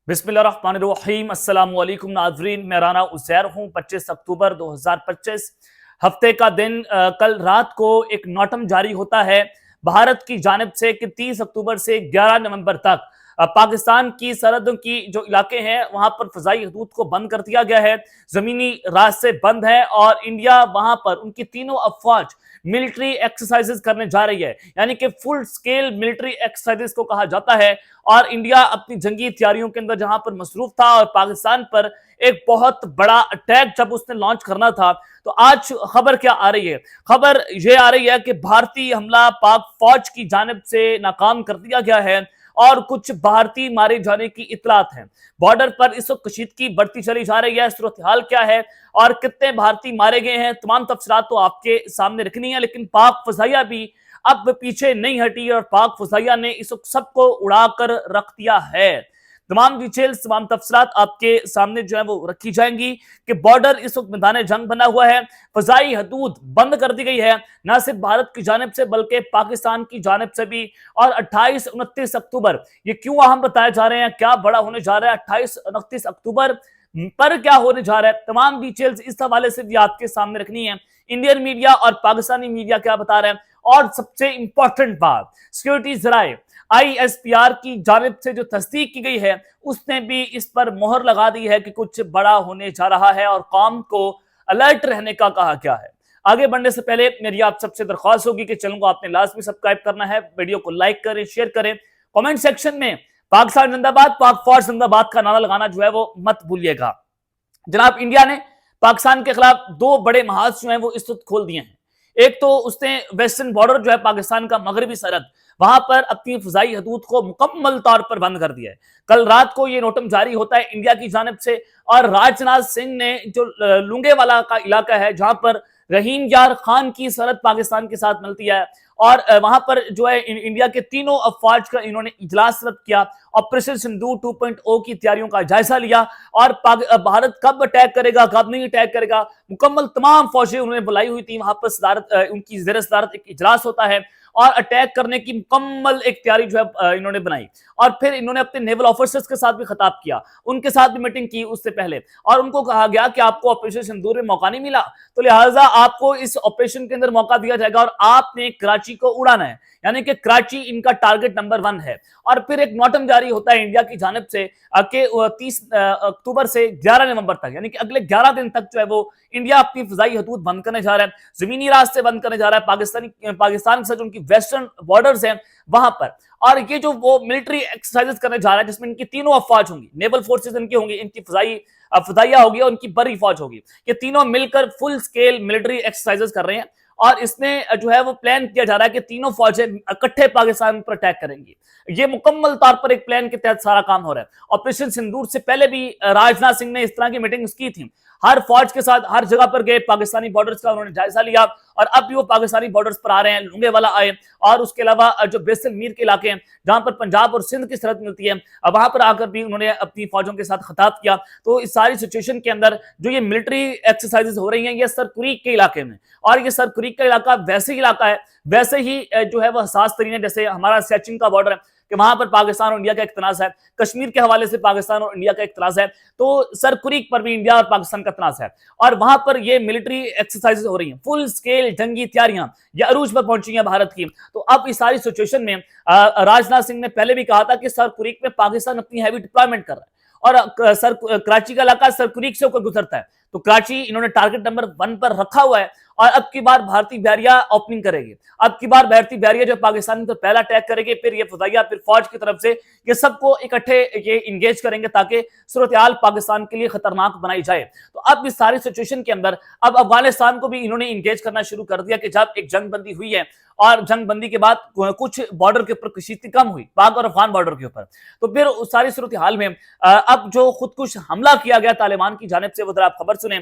बिस्मिल्लाहिर्रहमानिर्रहीम। अस्सलाम वालेकुम नाज़रीन, मैं राना उज़ैर हूँ। 25 अक्टूबर 2025 हफ्ते का दिन। कल रात को एक नोटम जारी होता है भारत की जानिब से कि 30 अक्टूबर से 11 नवंबर तक पाकिस्तान की सरहदों की जो इलाके हैं वहां पर फजाई हदूद को बंद कर दिया गया है, जमीनी रास्ते बंद है और इंडिया वहां पर उनकी तीनों अफवाज मिलिट्री एक्सरसाइजेस करने जा रही है, यानी कि फुल स्केल मिलिट्री एक्सरसाइजेस को कहा जाता है। और इंडिया अपनी जंगी तैयारियों के अंदर जहां पर मसरूफ था और पाकिस्तान पर एक बहुत बड़ा अटैक जब उसने लॉन्च करना था, तो आज खबर क्या आ रही है? खबर यह आ रही है कि भारतीय हमला पाक फौज की जानिब से नाकाम कर दिया गया है और कुछ भारतीय मारे जाने की इतलात है। बॉर्डर पर इस वक्त कशीदगी बढ़ती चली जा रही है। सूरत हाल क्या है और कितने भारतीय मारे गए हैं, तमाम तफसीलात तो आपके सामने रखनी है। लेकिन पाक फजाइया भी अब पीछे नहीं हटी और पाक फजाइया ने इस वक्त सबको उड़ाकर रख दिया है। तमाम डिटेल्स, तमाम तफसीलात आपके सामने जो है वो रखी जाएंगी कि बॉर्डर इस वक्त मैदान जंग बना हुआ है, फजाई हदूद बंद कर दी गई है, न सिर्फ भारत की जानिब से बल्कि पाकिस्तान की जानिब से भी। और 28-29 अक्टूबर ये क्यों अहम बताए जा रहे हैं, क्या बड़ा होने जा रहा है 28-29 अक्टूबर पर, क्या होने जा रहा है, तमाम डिटेल्स इस हवाले से भी आपके सामने रखनी है। इंडियन मीडिया और पाकिस्तानी मीडिया क्या बता रहे हैं, और सबसे इंपॉर्टेंट बात, सिक्योरिटी जराए आईएसपीआर की जानिब से जो तस्दीक की गई है उसने भी इस पर मोहर लगा दी है कि कुछ बड़ा होने जा रहा है और कौम को अलर्ट रहने का कहा गया है। आगे बढ़ने से पहले मेरी आप सबसे दरख्वास्त होगी कि चैनल को आपने लाजमी सब्सक्राइब करना है, वीडियो को लाइक करें, शेयर करें, कमेंट सेक्शन में पाकिस्तान जिंदाबाद, पाक फौज जिंदाबाद का नारा लगाना जो है वो मत भूलिएगा। जनाब, इंडिया ने पाकिस्तान के खिलाफ दो बड़े महाज जो हैं वो इस वक्त खोल दिए हैं। एक तो उसने वेस्टर्न बॉर्डर जो है पाकिस्तान का मगरबी सरहद, वहां पर अपनी फजाई हदूद को मुकम्मल तौर पर बंद कर दिया है। कल रात को यह नोटम जारी होता है इंडिया की जानिब से और राजनाथ सिंह ने जो लुंगेवाला का इलाका है जहां पर रहीम यार खान की सरहद पाकिस्तान के साथ मिलती है, और वहां पर जो है इंडिया के तीनों अफवाज का इन्होंने इजलास रद्द किया, ऑपरेशन सिंदूर 2.0 की तैयारियों का जायजा लिया और भारत कब अटैक करेगा, कब नहीं अटैक करेगा, मुकम्मल तमाम फौजें उन्होंने बुलाई हुई थी। वहां पर सदारत, उनकी ज़ेर सदारत एक इजलास होता है और अटैक करने की मुकम्मल एक तैयारी जो है इन्होंने बनाई। और फिर इन्होंने अपने नेवल ऑफिसर्स के साथ भी खिताब किया, उनके साथ भी मीटिंग की उससे पहले, और उनको कहा गया कि आपको ऑपरेशन सिंदूर में मौका नहीं मिला तो लिहाजा आपको इस ऑपरेशन के अंदर मौका दिया जाएगा और आपने कराची को उड़ाना है, यानी कि कराची इनका टारगेट नंबर 1 है। और फिर एक नोटम जारी होता है इंडिया की जानिब से कि 30 अक्टूबर से 11 नवंबर तक, यानी कि अगले 11 दिन तक जो है वो इंडिया अपनी फजाई हदूद बंद करने जा रहा है, जमीनी रास्ते बंद करने जा रहा है पाकिस्तान के साथ जो उनकी वेस्टर्न बॉर्डर्स हैं वहां पर। और ये जो वो मिलिट्री एक्सरसाइजेस करने जा रहा है जिसमें इनकी तीनों अफवाज होंगी, नेवल फोर्सेस इनकी होंगी, इनकी फजाइया होगी और इनकी बरी फौज होगी, ये तीनों मिलकर फुल स्केल मिलिट्री एक्सरसाइजेस कर रहे हैं। और इसमें जो है वो प्लान किया जा रहा है कि तीनों फौजें इकट्ठे पाकिस्तान पर अटैक करेंगी। ये मुकम्मल तौर पर एक प्लान के तहत सारा काम हो रहा है। ऑपरेशन सिंदूर से पहले भी राजनाथ सिंह ने इस तरह की मीटिंग्स की थी, हर फौज के साथ हर जगह पर गए, पाकिस्तानी बॉर्डर्स का उन्होंने जायजा लिया और अब भी वो पाकिस्तानी बॉर्डर्स पर आ रहे हैं, लुंगेवाला आए और उसके अलावा जो बेसल मीर के इलाके हैं जहां पर पंजाब और सिंध की सरहद मिलती है, वहां पर आकर भी उन्होंने अपनी फौजों के साथ खिताब किया। तो इस सारी सिचुएशन के अंदर जो ये मिलिट्री एक्सरसाइजेस हो रही हैं ये सर कुरीक के इलाके में, और ये सर कुरीक का इलाका वैसे ही इलाका है, वैसे ही जो है वो हसास तरीन है जैसे हमारा सियाचिन का बॉर्डर है कि वहां पर पाकिस्तान और इंडिया का एक तनाज़ है, कश्मीर के हवाले से पाकिस्तान और इंडिया का एक तनाज़ है, तो सर कुरीक पर भी इंडिया और पाकिस्तान का तनाज़ है और वहां पर ये मिलिट्री एक्सरसाइजेस हो रही हैं, फुल स्केल जंगी तैयारियां ये अरूज पर पहुंची हैं भारत की। तो अब इस सारी सिचुएशन में राजनाथ सिंह ने पहले भी कहा था कि सर कुरीक में पाकिस्तान अपनी हैवी डिप्लॉयमेंट कर रहा है और सर कराची का इलाका सर कुरीक से होकर गुजरता है, तो कराची इन्होंने टारगेट नंबर 1 पर रखा हुआ है। और अब की बार भारतीय बहरिया ओपनिंग करेगी, अब की बार भारतीय बहरिया जो पाकिस्तान पर पहला अटैक करेगी, फिर ये फजाइया, फिर फौज की तरफ से ये सबको इकट्ठे ये इंगेज करेंगे ताकि सूरत हाल पाकिस्तान के लिए खतरनाक बनाई जाए। तो अब इस सारी सिचुएशन के अंदर अब अफगानिस्तान को भी इन्होंने इंगेज करना शुरू कर दिया कि जब एक जंग बंदी हुई है और जंग बंदी के बाद कुछ बॉर्डर के ऊपर कशीदगी कम हुई पाक और अफगान बॉर्डर के ऊपर, तो फिर उस सारी सूरत हाल में अब जो खुदकुश हमला किया गया तालिबान की जानिब से, वो आप खबर सुने,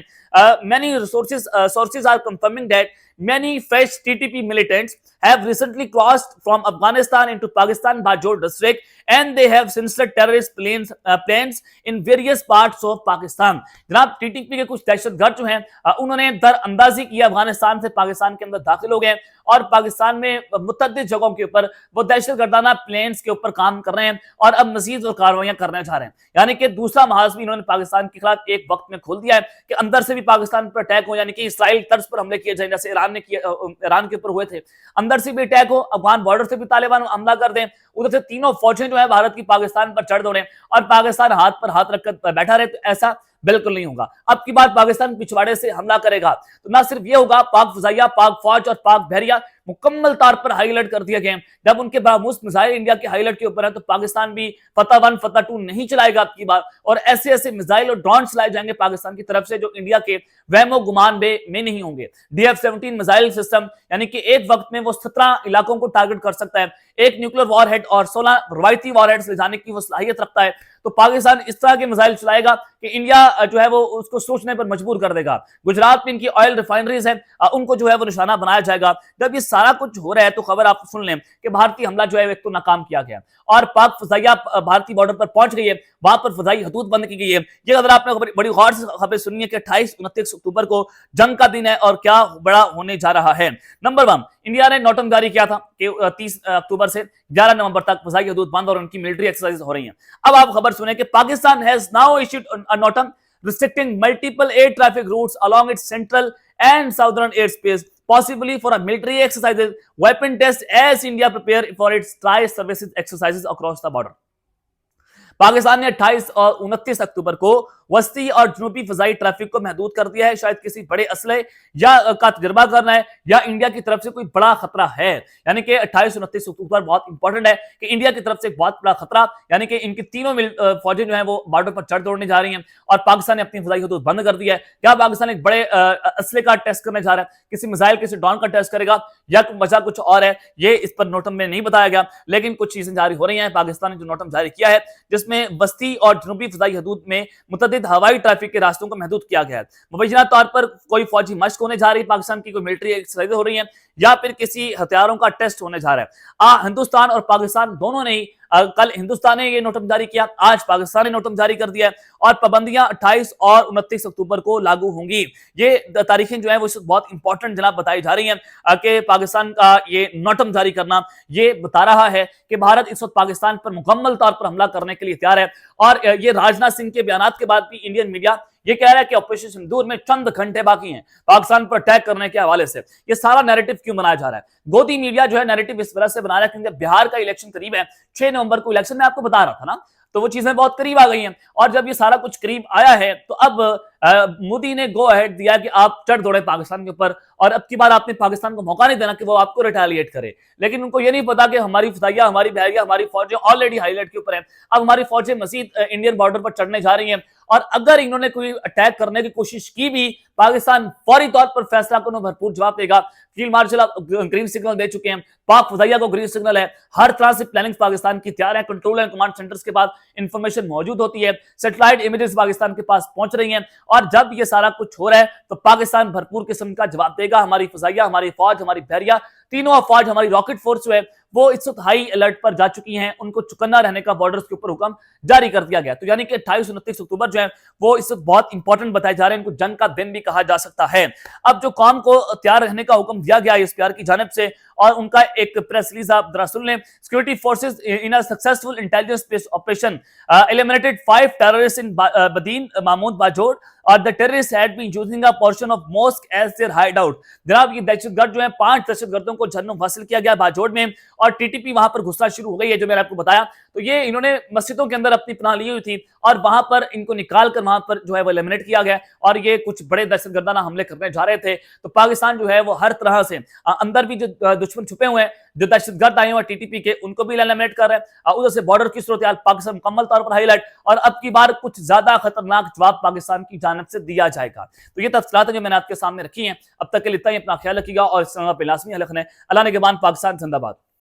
many sources are confirming that many fresh TTP militants have recently crossed from Afghanistan into Pakistan Bajor district, and they have sinsled terrorist planes in various parts of Pakistan. जनाब टीटीपी के कुछ दहशतगर्द जो हैं उन्होंने दरअंदाजी किया, अफगानिस्तान से पाकिस्तान के अंदर दाखिल हो गए और पाकिस्तान में मुतअद्दिद जगहों के ऊपर वो दहशतगर्दाना प्लेन्स के ऊपर काम कर रहे हैं और अब मजीद वो कार्रवाइयां करने जा रहे हैं। यानी कि दूसरा महाज भी इन्होंने पाकिस्तान के खिलाफ एक वक्त में खोल दिया है कि अंदर से भी पाकिस्तान पर अटैक हो, यानी कि इसराइल तर्ज पर हमले किए जाए जैसे ईरान ने किया, ईरान के ऊपर हुए थे। अंदर से भी अटैक हो, अफगान बॉर्डर से भी तालिबान हमला कर दें, उधर से तीनों फौजें जो है भारत की पाकिस्तान पर चढ़ दौड़े और पाकिस्तान हाथ पर हाथ रखकर बैठा रहे, तो ऐसा बिल्कुल नहीं होगा। अब की बात पाकिस्तान पिछवाड़े से हमला करेगा तो ना सिर्फ ये होगा, पाक फजाइया, पाक फौज और पाक बहरिया मुकम्मल तौर पर हाईलाइट कर दिए गए। जब उनके बामूस मिसाइल इंडिया के हाईलाइट के ऊपर है तो पाकिस्तान भी फतह 1 फतह 2 नहीं चलाएगा अब की बार, और ऐसे ऐसे मिसाइल और ड्रोन चलाए जाएंगे पाकिस्तान की तरफ से जो इंडिया के वहमो गुमान में नहीं होंगे। DF-17 मिसाइल सिस्टम यानी कि एक वक्त में वो 17 इलाकों को टारगेट कर सकता है, एक न्यूक्लियर वॉरहेड और 16 रवायती वॉरहेड्स ले जाने की वो सलाहियत रखता है। तो पाकिस्तान इस तरह के मिसाइल चलाएगा कि इंडिया जो है वो उसको सोचने पर मजबूर कर देगा। गुजरात में इनकी ऑयल रिफाइनरीज है, उनको जो है वो निशाना बनाया जाएगा। जब ये सारा कुछ हो रहा है तो खबर आप सुन लें कि भारतीय हमला जो है एक तो नाकाम किया गया और पाक फजाइया भारतीय बॉर्डर पर पहुंच गई है, वहां पर फजाई हदूद बंद की गई है। ये अगर आपने बड़ी गौर से खबरें सुनी है कि 28-29 अक्टूबर को जंग का दिन है और क्या बड़ा होने जा रहा है। नंबर 1, इंडिया ने नोटम जारी किया था कि 30 अक्टूबर से 11 नवंबर तक फजाई हदूद बंद और उनकी मिलिट्री एक्सरसाइज हो रही हैं। अब आप खबर सुने कि Pakistan has now issued a notum restricting multiple air traffic routes along its central and southern airspace, possibly for a military exercises, weapon test as India prepare for its tri-services exercises across the border. Pakistan ने 28 और 29 अक्टूबर को वस्ती और जनूबी फजाई traffic को महदूद कर दिया है। शायद किसी बड़े असले या का तजर्बा करना है या इंडिया की तरफ से कोई बड़ा खतरा है, यानी कि 28 और 29 अक्टूबर बहुत इंपॉर्टेंट है कि इंडिया की तरफ से एक बहुत बड़ा खतरा, यानी कि इनकी तीनों फौजें जो है वो बॉर्डर पर चढ़ दौड़ने जा रही हैं और पाकिस्तान ने अपनी फजाई हदूद बंद कर दिया है। क्या पाकिस्तान एक बड़े असले का टेस्ट करने जा रहा है, किसी मिसाइल किसी ड्रोन का टेस्ट करेगा या वजह कुछ और है, ये इस पर नोटम में नहीं बताया गया, लेकिन कुछ चीजें जारी हो रही हैं। पाकिस्तान ने जो नोटम जारी किया है जिसमें बस्ती और जनूबी फजाई हदूद में मुतअद्दिद हवाई ट्रैफिक के रास्तों को महदूद किया गया है। मुबैना तौर पर कोई फौजी मश्क होने जा रही है, पाकिस्तान की कोई मिलिट्री एक्सरसाइज हो रही है या फिर किसी हथियारों का टेस्ट होने जा रहा है। हिंदुस्तान और पाकिस्तान दोनों ने कल हिंदुस्तान ने ये नोटम जारी किया, आज पाकिस्तान ने नोटम जारी कर दिया है और पाबंदियां 28 और 29 अक्टूबर को लागू होंगी। ये तारीखें जो है वो बहुत इंपॉर्टेंट जनाब बताई जा रही हैं कि पाकिस्तान का ये नोटम जारी करना ये बता रहा है कि भारत इस वक्त पाकिस्तान पर मुकम्मल तौर पर हमला करने के लिए तैयार है। और ये राजनाथ सिंह के बयान के बाद भी इंडियन मीडिया ये कह रहा है कि ऑपरेशन सिंदूर में चंद घंटे बाकी हैं पाकिस्तान पर अटैक करने के हवाले से। ये सारा नैरेटिव क्यों बनाया जा रहा है? गोदी मीडिया जो है नैरेटिव इस वजह से बना रहा है क्योंकि बिहार का इलेक्शन करीब है, 6 नवंबर को इलेक्शन में आपको बता रहा था ना, तो वो चीजें बहुत करीब आ गई हैं और जब ये सारा कुछ करीब आया है तो अब मोदी ने गो अहेड दिया कि आप चढ़ दौड़े पाकिस्तान के ऊपर और अब की बार आपने पाकिस्तान को मौका नहीं देना कि वो आपको रिटेलिएट करे। लेकिन उनको ये नहीं पता कि हमारी फजाइया, हमारी बहरिया, हमारी फौजें ऑलरेडी हाईलाइट के ऊपर है। अब हमारी फौजें मजीद इंडियन बॉर्डर पर चढ़ने जा रही हैं और अगर इन्होंने कोई अटैक करने की कोशिश की भी, पाकिस्तान फौरी तौर पर फैसला को भरपूर जवाब देगा। फील्ड मार्शल ग्रीन सिग्नल दे चुके हैं, पाक फजाइया को ग्रीन सिग्नल है, हर तरह से प्लानिंग पाकिस्तान की तैयार है, कंट्रोल एंड कमांड सेंटर्स के पास इंफॉर्मेशन मौजूद होती है, सैटेलाइट इमेजेस पाकिस्तान के पास पहुंच रही हैं और जब ये सारा कुछ हो रहा है तो पाकिस्तान भरपूर किस्म का जवाब देगा। हमारी फजाइया, हमारी फौज, हमारी बहरिया, तीनों अफवाज, हमारी रॉकेट फोर्स जो है वो इस वक्त हाई अलर्ट पर जा चुकी हैं, उनको चुकन्ना रहने का बॉर्डर्स के ऊपर हुक्म जारी कर दिया गया। तो यानी कि 28 और 29 अक्टूबर जो है वो इस वक्त बहुत इंपॉर्टेंट बताए जा रहे हैं, इनको जंग का दिन भी कहा जा सकता है। अब जो कौम को तैयार रहने का हुक्म दिया गया एसपीआर की जानिब से और उनका एक प्रेस रिलीज आप जरा सुन लें। Security forces in a successful intelligence based operation eliminated 5 terrorists in Badin, Mahmoud Bajor और the terrorists had been using a portion of mosque as their hideout। जनाब ये दहशतगर्द जो है 5 दहशतगर्दों को जन्म हासिल किया गया बाजोड़ में और टीटीपी वहां पर घुसना शुरू हो गई है जो मैंने आपको बताया। तो ये इन्होंने मस्जिदों के अंदर अपनी पनाह ली हुई थी और वहां पर इनको निकाल कर वहां पर जो है वो एलिमिनेट किया गया और ये कुछ बड़े दहशतगर्दाना हमले करने जा रहे थे। तो पाकिस्तान जो है वो हर तरह से अंदर भी जो दुश्मन छुपे हुए हैं, जो दहशतगर्द आए हुए टीटीपी के, उनको भी एलिमिनेट कर रहे हैं। उधर से बॉर्डर की सूरत पाकिस्तान मुकम्मल तौर पर हाईलाइट और अब की बार कुछ ज्यादा खतरनाक जवाब पाकिस्तान की जानिब से दिया जाएगा। तो ये तफसीलात है जो मैंने आपके सामने रखी हैं। अब तक के लिए इतना ही, अपना ख्याल रखिएगा और इस पे लाजमी हलक ने अल्लाह ने के बाद पाकिस्तान जिंदाबाद।